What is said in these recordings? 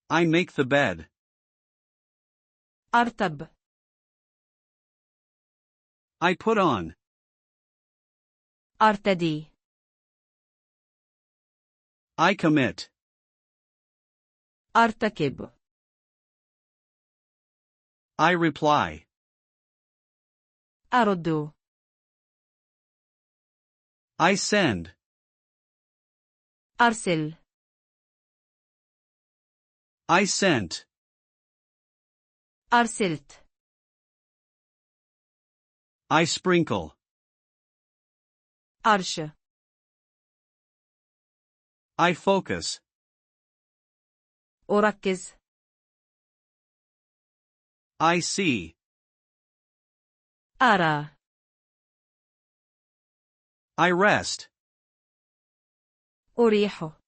I make the bed. أرتب. I put on. أرتدي. I commit. أرتكب. I reply. أرد. I send. أرسل. I sent. أرسلت. I sprinkle. أرش. I focus. أركز. I see. أرى. I rest. أريح.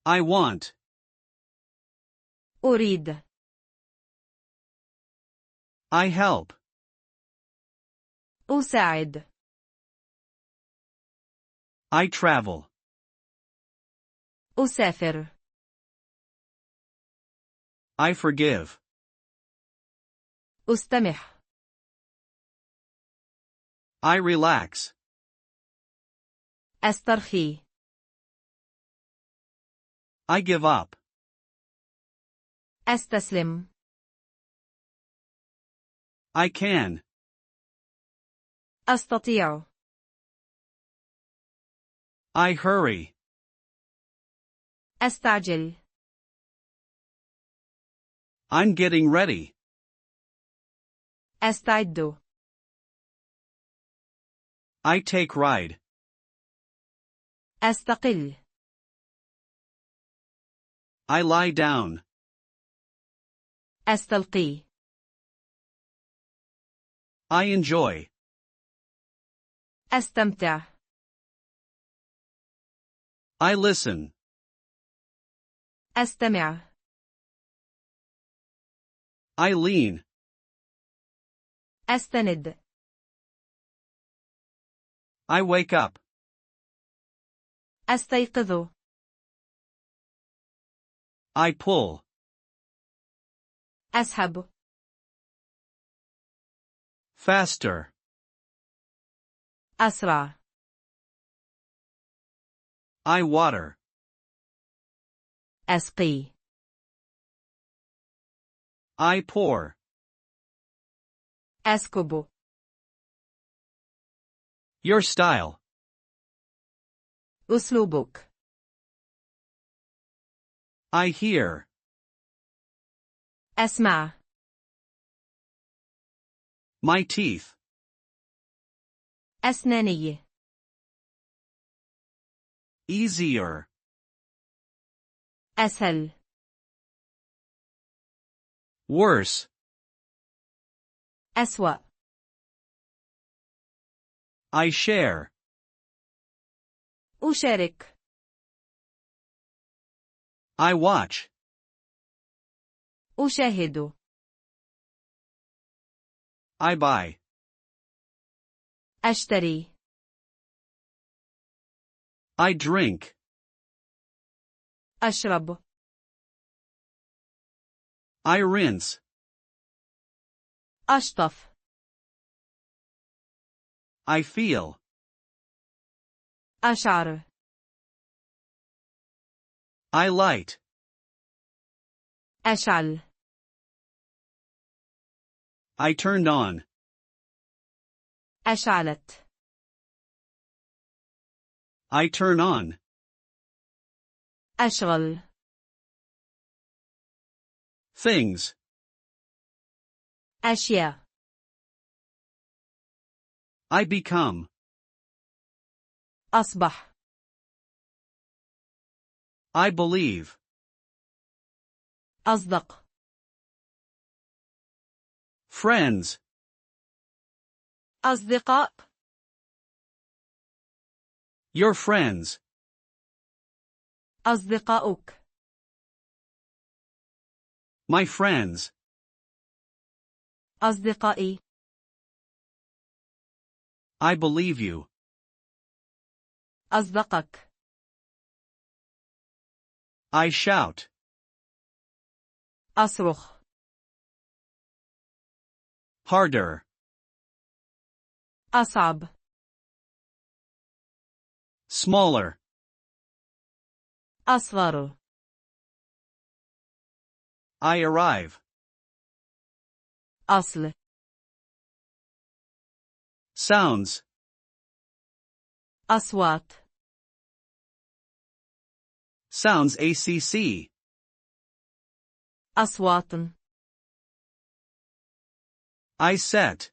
I want. أريد. I help. أساعد. I travel. أسافر. I forgive. أستمح. I relax. أسترخي. I give up. أستسلم. I can. أستطيع. I hurry. أستعجل. I'm getting ready. أستعد. I take ride. أستقل. I lie down. أستلقي. I enjoy. أستمتع. I listen. أستمع. I lean. أستند. I wake up. أستيقظ. I pull. أسحب. Faster. أسرع. I water. أسقي. I pour. أسكب. Your style. أسلوبك. I hear. أسمع. My teeth. أسناني. Easier. أسهل. Worse. أسوأ. I share. أشارك. I watch. أشاهد. I buy. أشتري. I drink. أشرب. I rinse. أشطف. I feel. أشعر. I light. أشعل. I turned on. أشعلت. I turn on. أشغل. Things. أشياء. I become. أصبح. I believe. أصدق. Friends. أصدقاء. Your friends. أصدقاؤك. My friends. أصدقائي. I believe you. أصدقك. I shout. أصرخ. Harder. أصعب. Smaller. أصغر. I arrive. أصل. Sounds. أصوات. Sounds ACC. أصوات. I set.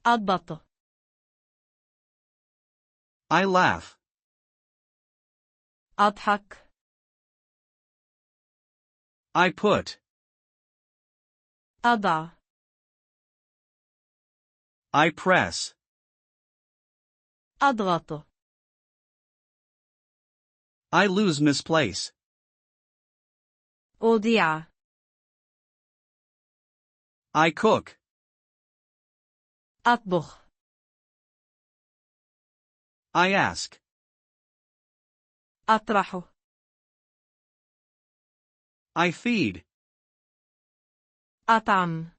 أضبط. I laugh. أضحك. I put. أضع. I press. أضغط. I lose misplace. أضيع. I cook. أطبخ. I ask. أطرح. I feed. أطعم.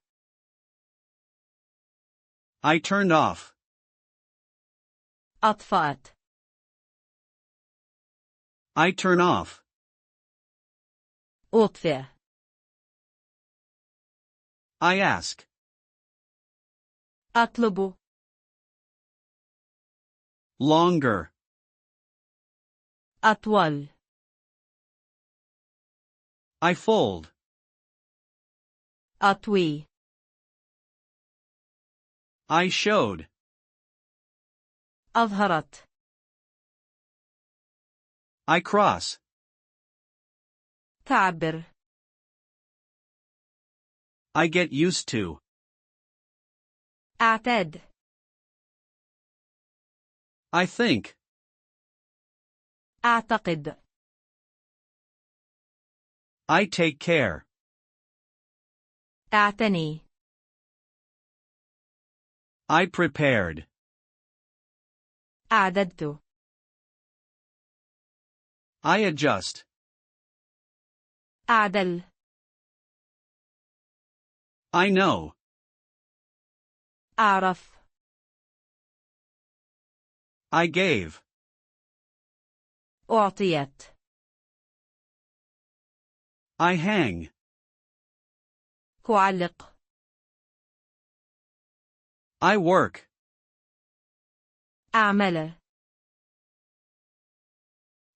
I turned off. أطفأت. I turn off. أطفئ. I ask. أطلب. Longer. أطول. I fold. أطوي. I showed. أظهرت. I cross. تعبر. I get used to. أعتاد. I think. أعتقد. I take care. أعتني. I prepared. أعددت. I adjust. أعدل. I know. أعرف. I gave. أعطيت. I hang. أعلق. I work. أعمل.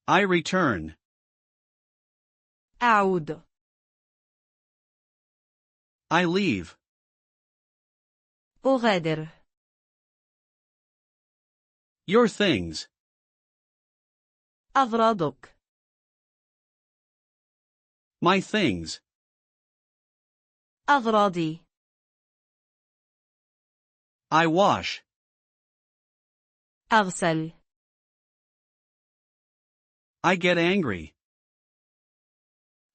I return. أعود. I leave. أغادر. Your things. أغراضك. My things. أغراضي. I wash. أغسل. I get angry.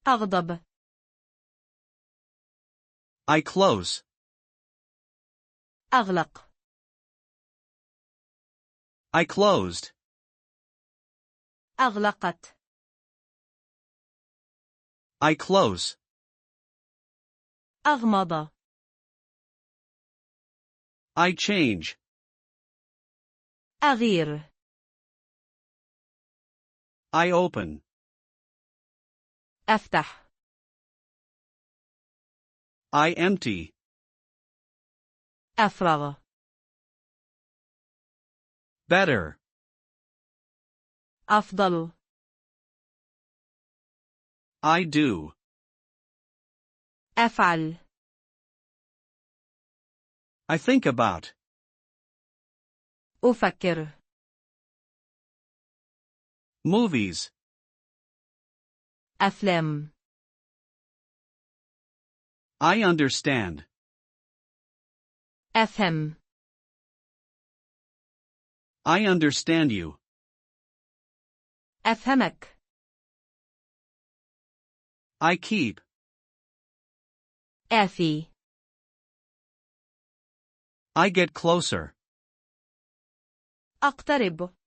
أغضب. I close. أغلق. I closed. أغلقت. I close. أغمض. I change. أغير. I open. أفتح. I empty. أفرغ. Better. أفضل. I do. أفعل. I think about. أفكر. Movies. أفلام. I understand. أفهم. I understand you. أفهمك. I keep. آفي. I get closer. أقترب.